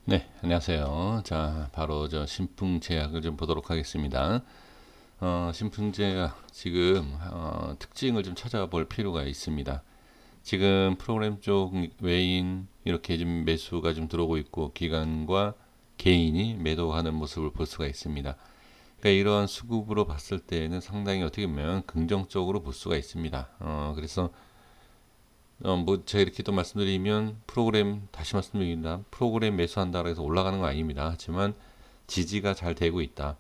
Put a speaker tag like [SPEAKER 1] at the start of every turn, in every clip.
[SPEAKER 1] 네, 안녕하세요. 자, 바로 신풍제약을 좀 보도록 하겠습니다. 신풍제약 지금 특징을 좀 찾아볼 필요가 있습니다. 지금 프로그램 쪽 외인 이렇게 좀 매수가 좀 들어오고 있고 기관과 개인이 매도하는 모습을 볼 수가 있습니다. 그러니까 이러한 수급으로 봤을 때는 상당히 어떻게 보면 긍정적으로 볼 수가 있습니다. 그래서 제가 이렇게 또 말씀드리면 다시 말씀드립니다. 프로그램 매수한다 해서 올라가는 거 아닙니다. 하지만 지지가 잘 되고 있다.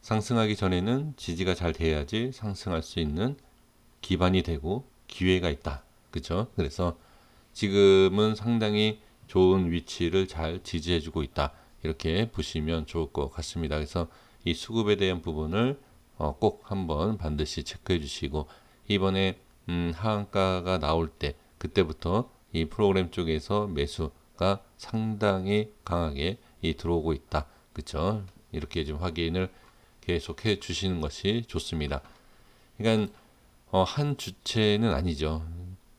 [SPEAKER 1] 상승하기 전에는 지지가 잘 돼야지 상승할 수 있는 기반이 되고 기회가 있다. 그렇죠? 그래서 지금은 상당히 좋은 위치를 잘 지지해주고 있다. 이렇게 보시면 좋을 것 같습니다. 그래서 이 수급에 대한 부분을 꼭 한번 반드시 체크해 주시고 이번에 하한가가 나올 때 그때부터 이 프로그램 쪽에서 매수가 상당히 강하게 들어오고 있다. 그렇죠? 이렇게 좀 확인을 계속해 주시는 것이 좋습니다. 그러니까 한 주체는 아니죠.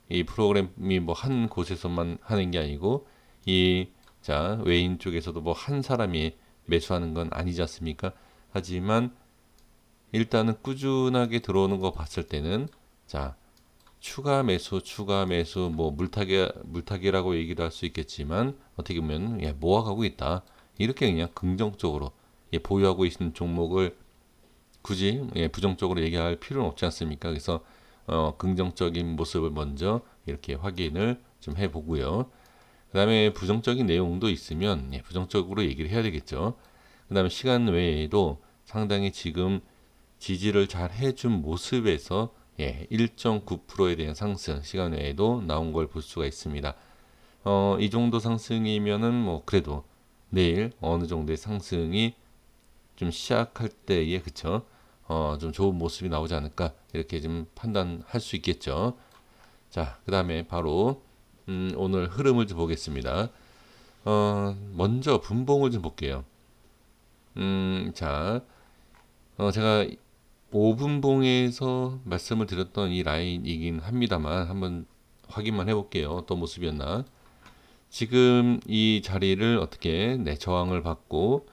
[SPEAKER 1] 이 프로그램이 뭐 한 곳에서만 하는 게 아니고 외인 쪽에서도 뭐 한 사람이 매수하는 건 아니지 않습니까? 하지만 일단은 꾸준하게 들어오는 거 봤을 때는 자 추가 매수 뭐 물타기라고 얘기도 할 수 있겠지만 어떻게 보면 모아가고 있다. 이렇게 그냥 긍정적으로 보유하고 있는 종목을 굳이 부정적으로 얘기할 필요는 없지 않습니까? 그래서 긍정적인 모습을 먼저 이렇게 확인을 좀 해보고요. 그 다음에 부정적인 내용도 있으면 부정적으로 얘기를 해야 되겠죠. 그 다음에 시간 외에도 상당히 지금 지지를 잘 해준 모습에서 1.9%에 대한 상승 시간 외에도 나온 걸 볼 수가 있습니다. 이 정도 상승이면은 뭐 그래도 내일 어느 정도의 상승이 좀 시작할 때에 그쵸? 좀 좋은 모습이 나오지 않을까 이렇게 좀 판단할 수 있겠죠. 자, 그 다음에 바로 오늘 흐름을 좀 보겠습니다. 먼저 분봉을 좀 볼게요. 자, 제가 5분봉에서 말씀을 드렸던 이 라인이긴 합니다만 한번 확인만 해볼게요. 어떤 모습이었나. 지금 이 자리를 어떻게 저항을 받고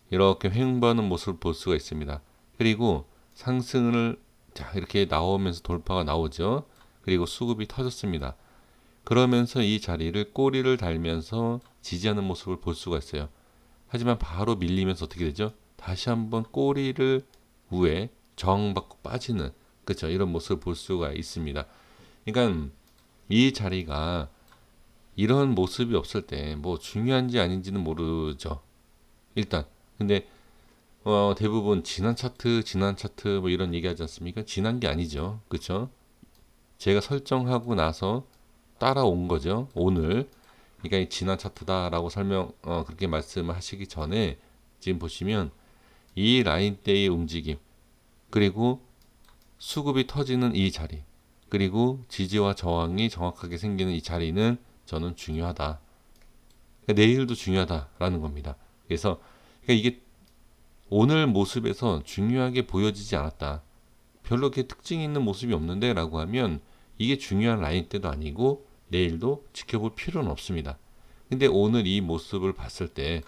[SPEAKER 1] 이렇게 횡보하는 모습을 볼 수가 있습니다. 그리고 상승을 이렇게 나오면서 돌파가 나오죠. 그리고 수급이 터졌습니다. 그러면서 이 자리를 꼬리를 달면서 지지하는 모습을 볼 수가 있어요. 하지만 바로 밀리면서 어떻게 되죠? 다시 한번 꼬리를 위에 저항받고 빠지는 그렇죠. 이런 모습을 볼 수가 있습니다. 그러니까 이 자리가 이런 모습이 없을 때 뭐 중요한지 아닌지는 모르죠. 일단 근데 대부분 지난 차트 뭐 이런 얘기하지 않습니까? 지난 게 아니죠. 그렇죠? 제가 설정하고 나서 따라온 거죠. 오늘. 그러니까 이 지난 차트다라고 그렇게 말씀을 하시기 전에 지금 보시면 이 라인대의 움직임, 그리고 수급이 터지는 이 자리, 그리고 지지와 저항이 정확하게 생기는 이 자리는 저는 중요하다. 그러니까 내일도 중요하다라는 겁니다. 그래서 그러니까 이게 오늘 모습에서 중요하게 보여지지 않았다. 별로 그렇게 특징 있는 모습이 없는데 라고 하면 이게 중요한 라인 때도 아니고 내일도 지켜볼 필요는 없습니다. 근데 오늘 이 모습을 봤을 때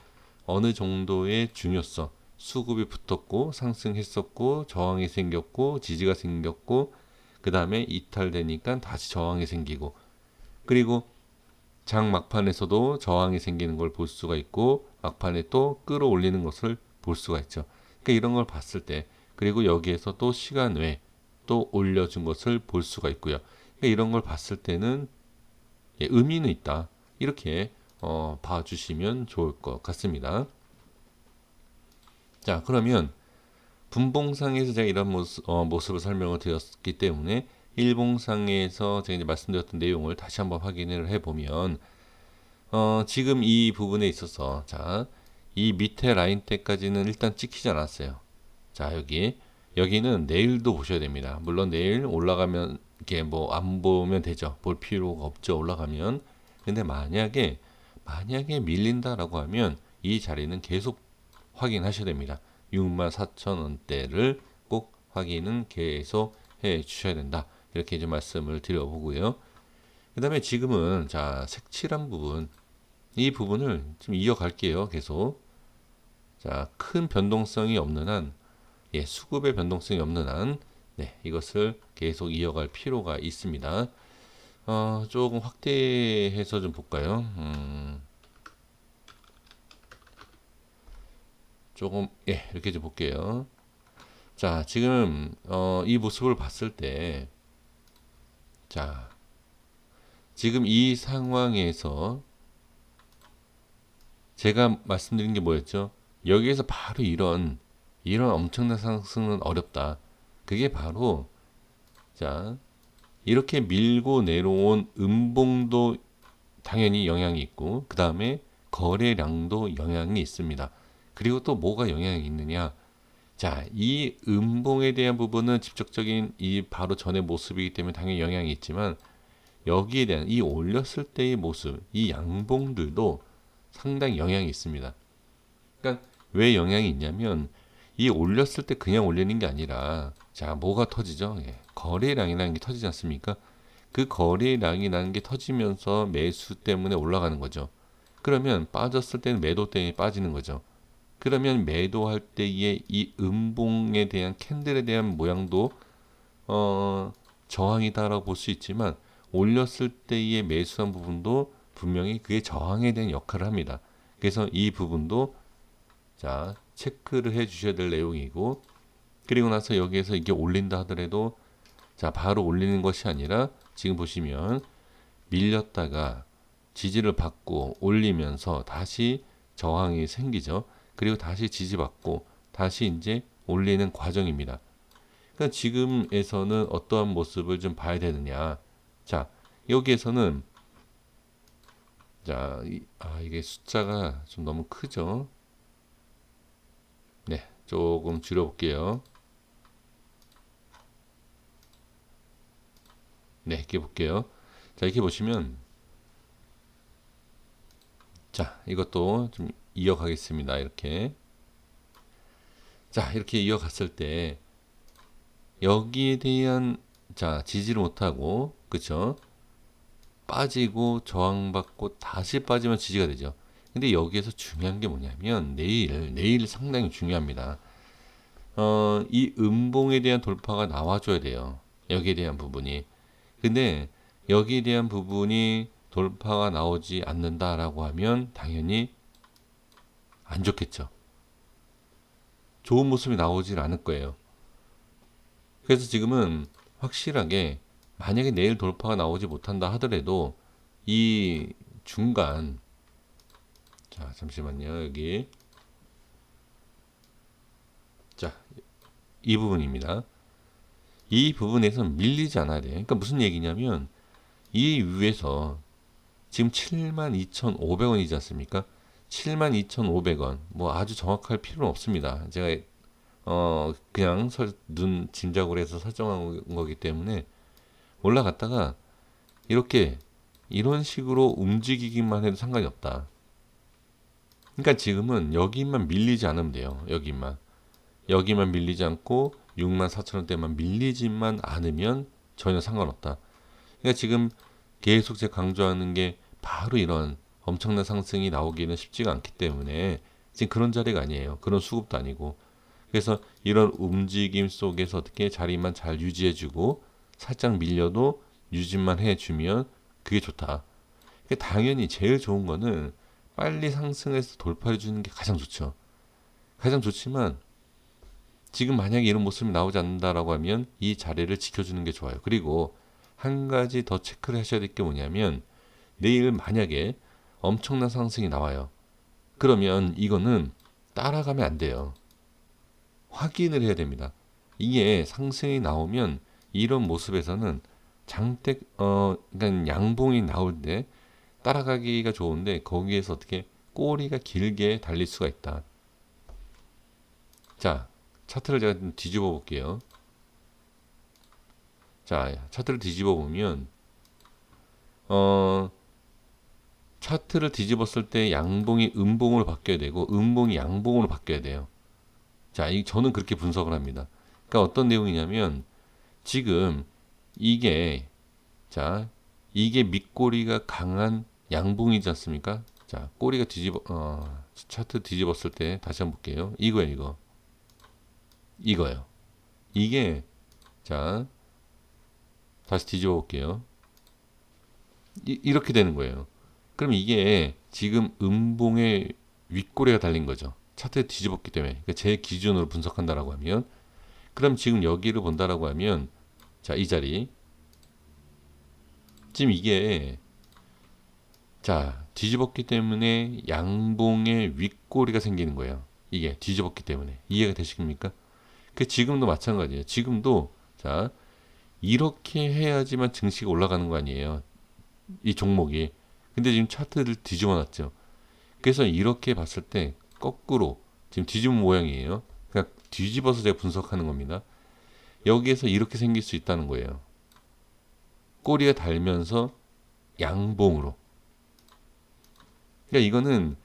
[SPEAKER 1] 어느 정도의 중요성, 수급이 붙었고 상승했었고 저항이 생겼고 지지가 생겼고 그 다음에 이탈되니까 다시 저항이 생기고 그리고 장 막판에서도 저항이 생기는 걸 볼 수가 있고 막판에 또 끌어올리는 것을 볼 수가 있죠. 그러니까 이런 걸 봤을 때 그리고 여기에서 또 시간 외에 또 올려준 것을 볼 수가 있고요. 그러니까 이런 걸 봤을 때는 의미는 있다. 이렇게 봐주시면 좋을 것 같습니다. 자, 그러면 분봉상에서 제가 이런 모습을 설명을 드렸기 때문에 일봉상에서 제가 이제 말씀드렸던 내용을 다시 한번 확인을 해보면 지금 이 부분에 있어서 이 밑에 라인 때까지는 일단 찍히지 않았어요. 자, 여기는 내일도 보셔야 됩니다. 물론 내일 올라가면 이게 뭐 안 보면 되죠. 볼 필요가 없죠. 올라가면. 근데 만약에 밀린다라고 하면 이 자리는 계속 확인하셔야 됩니다. 64,000원대를 꼭 확인은 계속 해 주셔야 된다. 이렇게 좀 말씀을 드려보고요. 그 다음에 지금은 색칠한 부분 이 부분을 좀 이어갈게요. 계속. 자, 큰 변동성이 없는 한, 예, 수급의 변동성이 없는 한, 네, 이것을 계속 이어갈 필요가 있습니다. 조금 확대해서 좀 볼까요? 조금, 예, 이렇게 좀 볼게요. 자, 지금, 이 모습을 봤을 때, 자, 지금 이 상황에서 제가 말씀드린 게 뭐였죠? 여기에서 바로 이런 엄청난 상승은 어렵다. 그게 바로, 자, 이렇게 밀고 내려온 음봉도 당연히 영향이 있고, 그 다음에 거래량도 영향이 있습니다. 그리고 또 뭐가 영향이 있느냐? 자, 이 음봉에 대한 부분은 직접적인 이 바로 전의 모습이기 때문에 당연히 영향이 있지만, 여기에 대한 이 올렸을 때의 모습, 이 양봉들도 상당히 영향이 있습니다. 그러니까 왜 영향이 있냐면 이 올렸을 때 그냥 올리는 게 아니라 자, 뭐가 터지죠? 예, 거래량이라는 게 터지지 않습니까? 그 거래량이라는 게 터지면서 매수 때문에 올라가는 거죠. 그러면 빠졌을 때는 매도 때문에 빠지는 거죠. 그러면 매도할 때의 이 음봉에 대한 캔들에 대한 모양도 저항이다라고 볼 수 있지만 올렸을 때의 매수한 부분도 분명히 그게 저항에 대한 역할을 합니다. 그래서 이 부분도 자, 체크를 해 주셔야 될 내용이고, 그리고 나서 여기에서 이게 올린다 하더라도 자, 바로 올리는 것이 아니라 지금 보시면 밀렸다가 지지를 받고 올리면서 다시 저항이 생기죠. 그리고 다시 지지받고 다시 이제 올리는 과정입니다. 그러니까 지금에서는 어떠한 모습을 좀 봐야 되느냐. 자, 여기에서는 자, 이게 숫자가 좀 너무 크죠. 네, 조금 줄여볼게요. 네, 이렇게 볼게요. 자, 이렇게 보시면 자, 이것도 좀 이어가겠습니다. 이렇게. 자, 이렇게 이어갔을 때 여기에 대한 자, 지지를 못하고 그쵸? 빠지고 저항받고 다시 빠지면 지지가 되죠. 근데 여기에서 중요한 게 뭐냐면 내일 상당히 중요합니다. 이 음봉에 대한 돌파가 나와줘야 돼요. 여기에 대한 부분이. 근데 여기에 대한 부분이 돌파가 나오지 않는다라고 하면 당연히 안 좋겠죠. 좋은 모습이 나오질 않을 거예요. 그래서 지금은 확실하게 만약에 내일 돌파가 나오지 못한다 하더라도 이 중간 자 잠시만요 여기 자 이 부분입니다. 이 부분에서 밀리지 않아야 돼요. 그러니까 무슨 얘기냐면 이 위에서 지금 72,500원이지 않습니까? 72,500원 뭐 아주 정확할 필요는 없습니다. 제가 그냥 눈 짐작으로 해서 설정한 거기 때문에 올라갔다가 이렇게 이런 식으로 움직이기만 해도 상관이 없다. 그러니까 지금은 여기만 밀리지 않으면 돼요. 여기만 밀리지 않고 64,000원대만 밀리지만 않으면 전혀 상관없다. 그러니까 지금 계속 제가 강조하는 게 바로 이런 엄청난 상승이 나오기는 쉽지가 않기 때문에 지금 그런 자리가 아니에요. 그런 수급도 아니고. 그래서 이런 움직임 속에서 어떻게 자리만 잘 유지해주고 살짝 밀려도 유지만 해주면 그게 좋다. 그러니까 당연히 제일 좋은 거는 빨리 상승해서 돌파해 주는 게 가장 좋죠. 가장 좋지만 지금 만약에 이런 모습이 나오지 않는다라고 하면 이 자리를 지켜주는 게 좋아요. 그리고 한 가지 더 체크를 하셔야 될 게 뭐냐면 내일 만약에 엄청난 상승이 나와요. 그러면 이거는 따라가면 안 돼요. 확인을 해야 됩니다. 이게 상승이 나오면 이런 모습에서는 장대 그러니까 양봉이 나올 때 따라가기가 좋은데 거기에서 어떻게 꼬리가 길게 달릴 수가 있다. 자, 차트를 제가 좀 뒤집어 볼게요. 자, 차트를 뒤집어 보면 차트를 뒤집었을 때 양봉이 음봉으로 바뀌어야 되고 음봉이 양봉으로 바뀌어야 돼요. 자, 저는 그렇게 분석을 합니다. 그러니까 어떤 내용이냐면 지금 이게 자, 이게 밑꼬리가 강한 양봉이지 않습니까? 자, 꼬리가 차트 뒤집었을 때 다시 한번 볼게요. 이거예요, 이거요. 이게, 자, 다시 뒤집어 볼게요. 이렇게 되는 거예요. 그럼 이게 지금 음봉의 윗꼬리가 달린 거죠. 차트에 뒤집었기 때문에. 그러니까 제 기준으로 분석한다라고 하면, 그럼 지금 여기를 본다라고 하면, 자, 이 자리. 지금 이게, 자, 뒤집었기 때문에 양봉의 윗꼬리가 생기는 거예요. 이게 뒤집었기 때문에. 이해가 되십니까? 그 지금도 마찬가지예요. 지금도, 자, 이렇게 해야지만 증시가 올라가는 거 아니에요. 이 종목이. 근데 지금 차트를 뒤집어 놨죠. 그래서 이렇게 봤을 때 거꾸로 지금 뒤집은 모양이에요. 그러니까 뒤집어서 제가 분석하는 겁니다. 여기에서 이렇게 생길 수 있다는 거예요. 꼬리가 달면서 양봉으로. 그러니까 이거는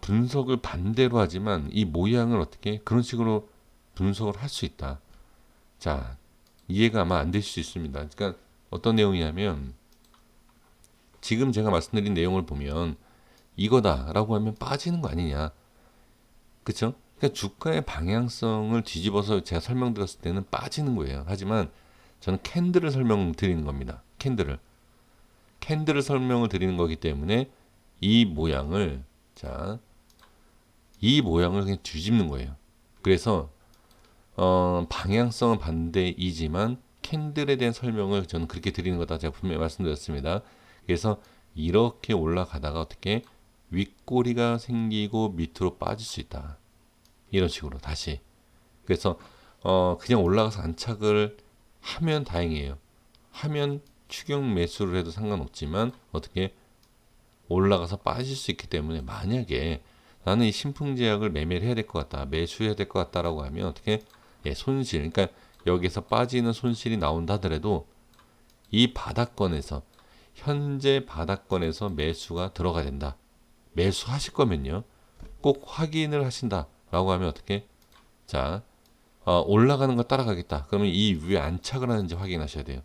[SPEAKER 1] 분석을 반대로 하지만 이 모양을 어떻게 그런 식으로 분석을 할 수 있다. 자, 이해가 아마 안 되실 수 있습니다. 그러니까 어떤 내용이냐면 지금 제가 말씀드린 내용을 보면 이거다라고 하면 빠지는 거 아니냐. 그쵸? 그러니까 주가의 방향성을 뒤집어서 제가 설명드렸을 때는 빠지는 거예요. 하지만 저는 캔들을 설명드리는 겁니다. 캔들을 설명을 드리는 거기 때문에 이 모양을, 자, 이 모양을 그냥 뒤집는 거예요. 그래서 방향성은 반대이지만 캔들에 대한 설명을 저는 그렇게 드리는 거다 제가 분명히 말씀드렸습니다. 그래서 이렇게 올라가다가 어떻게 윗꼬리가 생기고 밑으로 빠질 수 있다. 이런 식으로 다시. 그래서 그냥 올라가서 안착을 하면 다행이에요. 하면 추경 매수를 해도 상관없지만 어떻게 올라가서 빠질 수 있기 때문에 만약에 나는 이 신풍제약을 매매를 해야 될 것 같다. 매수해야 될 것 같다라고 하면 어떻게 손실. 그러니까 여기서 빠지는 손실이 나온다 하더라도 이 바닥권에서 현재 바닥권에서 매수가 들어가야 된다. 매수하실 거면요. 꼭 확인을 하신다라고 하면 어떻게? 자, 올라가는 거 따라가겠다. 그러면 이 위에 안착을 하는지 확인하셔야 돼요.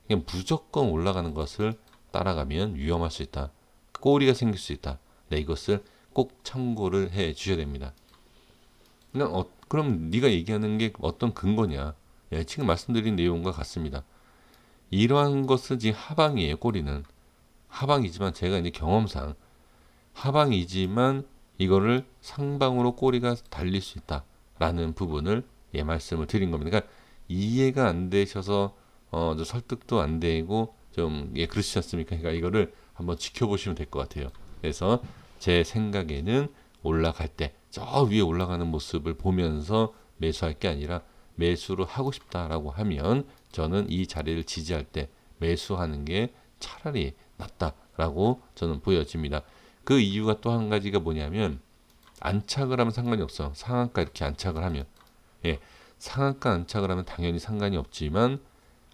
[SPEAKER 1] 그냥 무조건 올라가는 것을 따라가면 위험할 수 있다. 꼬리가 생길 수 있다. 네, 이것을 꼭 참고를 해 주셔야 됩니다. 그럼 네가 얘기하는 게 어떤 근거냐? 예, 지금 말씀드린 내용과 같습니다. 이러한 것은 지금 하방이에요. 꼬리는 하방이지만 제가 이제 경험상 하방이지만 이거를 상방으로 꼬리가 달릴 수 있다라는 부분을 말씀을 드린 겁니다. 그러니까 이해가 안 되셔서 좀 설득도 안 되고 좀 그렇지 않습니까? 그러니까 이거를 한번 지켜보시면 될 것 같아요. 그래서 제 생각에는 올라갈 때 저 위에 올라가는 모습을 보면서 매수할 게 아니라 매수를 하고 싶다라고 하면 저는 이 자리를 지지할 때 매수하는 게 차라리 낫다라고 저는 보여집니다. 그 이유가 또 한 가지가 뭐냐면 안착을 하면 상관이 없어. 상한가 이렇게 안착을 하면 상한가 안착을 하면 당연히 상관이 없지만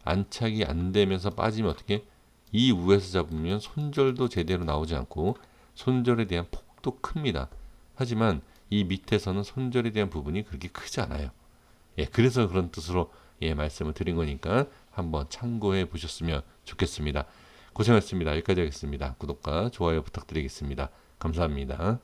[SPEAKER 1] 안착이 안 되면서 빠지면 어떻게 이 위에서 잡으면 손절도 제대로 나오지 않고 손절에 대한 폭도 큽니다. 하지만 이 밑에서는 손절에 대한 부분이 그렇게 크지 않아요. 그래서 그런 뜻으로 말씀을 드린 거니까 한번 참고해 보셨으면 좋겠습니다. 고생하셨습니다. 여기까지 하겠습니다. 구독과 좋아요 부탁드리겠습니다. 감사합니다.